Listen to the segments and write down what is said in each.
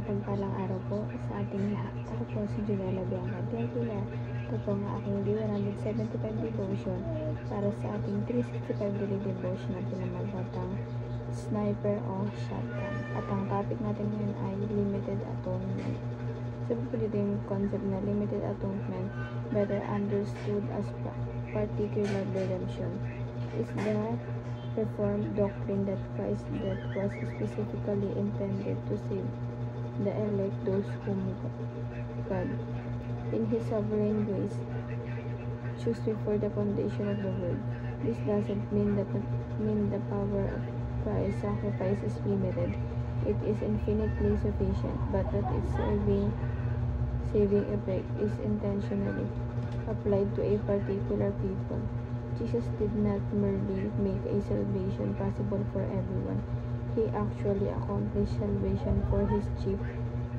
Mapagpalang araw po sa ating lahat. Ako po si Junella Bianca Tequila. Ito po ang aking D175 devotion para sa ating 365 daily devotion na pinamagatang Sniper o Shotgun. At ang topic natin ngayon ay Limited Atonement. Sabi po dito yung concept na Limited Atonement, better understood as particular redemption, is the Reformed doctrine that Christ's death was specifically intended to save the elect, those whom God, in His sovereign grace, chose before the foundation of the world. This doesn't mean the power of Christ's sacrifice is limited. It is infinitely sufficient, but that its saving effect is intentionally applied to a particular people. Jesus did not merely make a salvation possible for everyone. He actually accomplished salvation for His sheep.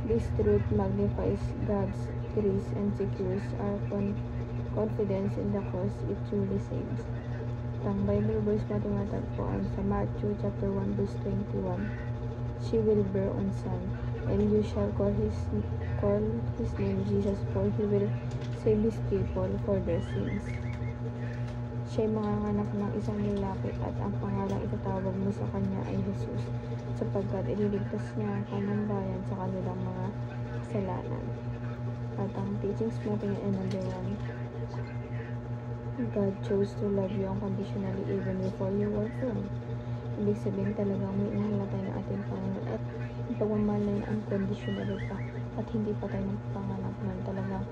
This truth magnifies God's grace and secures our confidence in the cause it truly saves. Ang Bible verse natin matagpuan sa Matthew chapter 1 verse 21. She will bear a son, and you shall call his name Jesus, for He will save His people for their sins. Siya'y manganganak ng isang lalaki, at ang pangalang itatawag mo sa kanya ay Jesus, sapagkat ililigtas niya ang kanyang bayan sa kanilang mga kasalanan. At ang teachings natin ay number 1. God chose to love you unconditionally even before you were born. Ibig sabihin talagang may inhala tayo ng ating Panginoon at ang pagmamahal na yun unconditionally pa, at hindi pa tayo nagpanganak nun. Talagang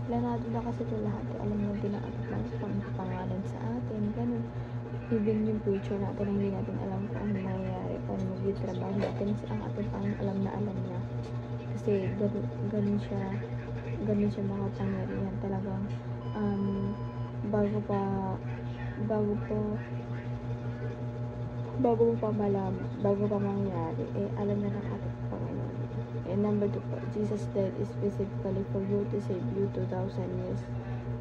planado na kasi ito lahat, alam natin ang ating pangalan sa atin, ganun. Even yung future natin, hindi natin alam kung ano mangyayari, paano mag-trabaho natin, ang ating Panginoon alam na kasi ganun siya makapangyarihan. Talagang bago pa mangyari, alam na ng ating Panginoon. And number 2 po, Jesus died specifically for you to save you 2,000 years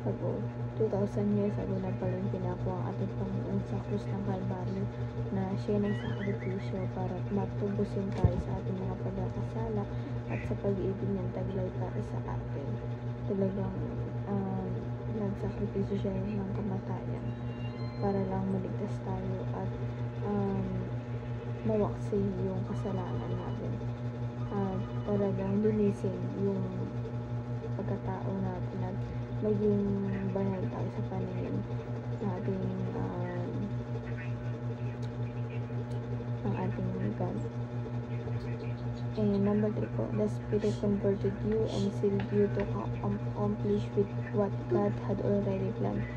ago. 2,000 years ago na pala yung pinakuha ang ating Panginoon sa krus ng Kalbaryo, na siya nagsakripisyo para matubusin tayo sa ating mga pagkakasala at sa pag-ibig niyang taglay para sa atin. Talagang nagsakripisyo siya ng kamatayan para lang maligtas tayo at mawaksi yung kasalanan natin. Talagang linisin yung pagkatao natin at maging banal tayo sa paningin natin ng ating God. And number 3 po, the Spirit converted you and sealed you to accomplish with what God had already planned.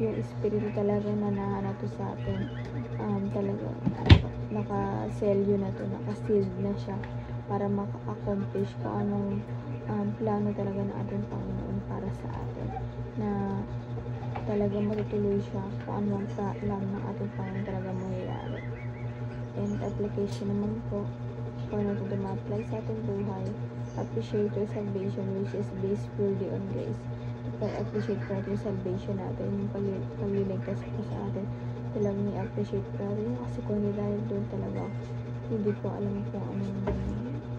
Yung Espiritu talaga na nahanap sa atin, talaga naka-seal yun na to, naka-sealed na siya para maka-accomplish kung anong plano talaga ng ating Panginoon para sa atin, na talaga matutuloy siya kung anong plan ng ating Panginoon talaga mangyayari. And application naman po, paano ito ma-apply sa ating buhay. Appreciate your salvation, which is based purely on grace. Appreciate po natin yung salvation natin, yung pagliligtas po sa atin, talagang i-appreciate po natin yun, kasi kung hindi dahil doon talaga hindi po alam kung anong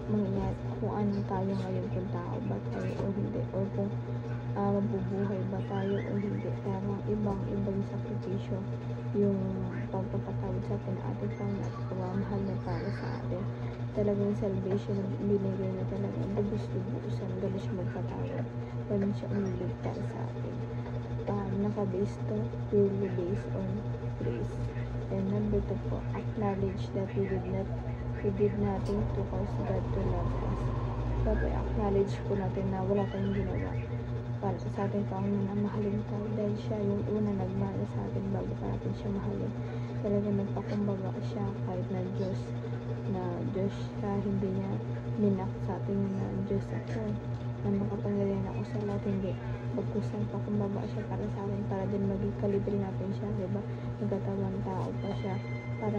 mangyayari, kung anong tayo ngayon, kung tao ba tayo o hindi, or kung mabubuhay ba tayo o hindi. Kaya ibang sakripisyo yung pagpapatawad sa atin na ating Panginoon at pagmamahal na para sa atin. Talagang salvation na binigay na talaga lubos-lubusan, ganun siya magpatawad, ganun siya umiligtas sa atin. Naka-based to, purely based on grace. And number 2 po, acknowledge that we did nothing to cause God to love us. So, acknowledge po natin na wala tayong ginawa para sa ating Panginoon na mahalin tayo, dahil siya yung una nagmahal sa atin bago pa natin siya mahalin. Talaga nagpakumbaga siya kahit na Diyos siya, hindi niya minak sa atin na Diyos ako, na makapangyarihan ako sa lahat, hindi. Pagkusan pa kumbaba siya para sa atin, para din maging kalibre natin siya, diba? Nagkatawang tao pa siya para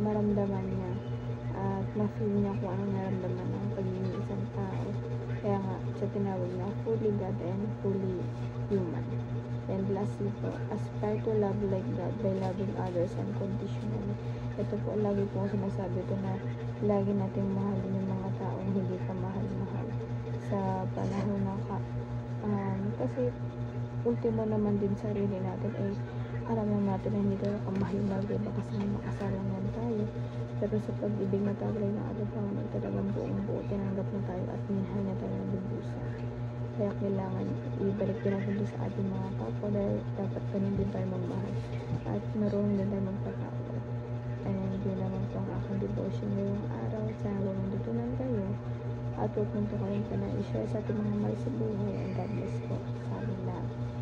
maramdaman niya at ma-feel niya kung anong naramdaman ng pagiging isang tao. Kaya nga siya tinawag na fully God and fully human. And lastly po, aspire to love like God by loving others unconditionally. Ito po, lagi po sinasabi ito na lagi nating mahalin yung mga tao taong hindi ka mahal-mahal sa panahon na kasi ultimo naman din sarili natin ay alam naman natin na hindi tayo kamahal-mahal, diba? Kasi makasalanan tayo. Pero sa pag-ibig na taglay ng ating Panginoon, talagang buong-buo tinanggap na tayo at minahal na tayo ng lubusan. Kaya kailangan ibalik din natin sa ating mga kapwa dahil dapat ganun din tayo magmahal at marunong din tayo magpatawad. And yun naman po ang aking devotion ngayong araw. Sana huwag natutunan kayo at huwag mong to kayong i-share sa ating mga mahal sa buhay. And God bless po sa ating lahat.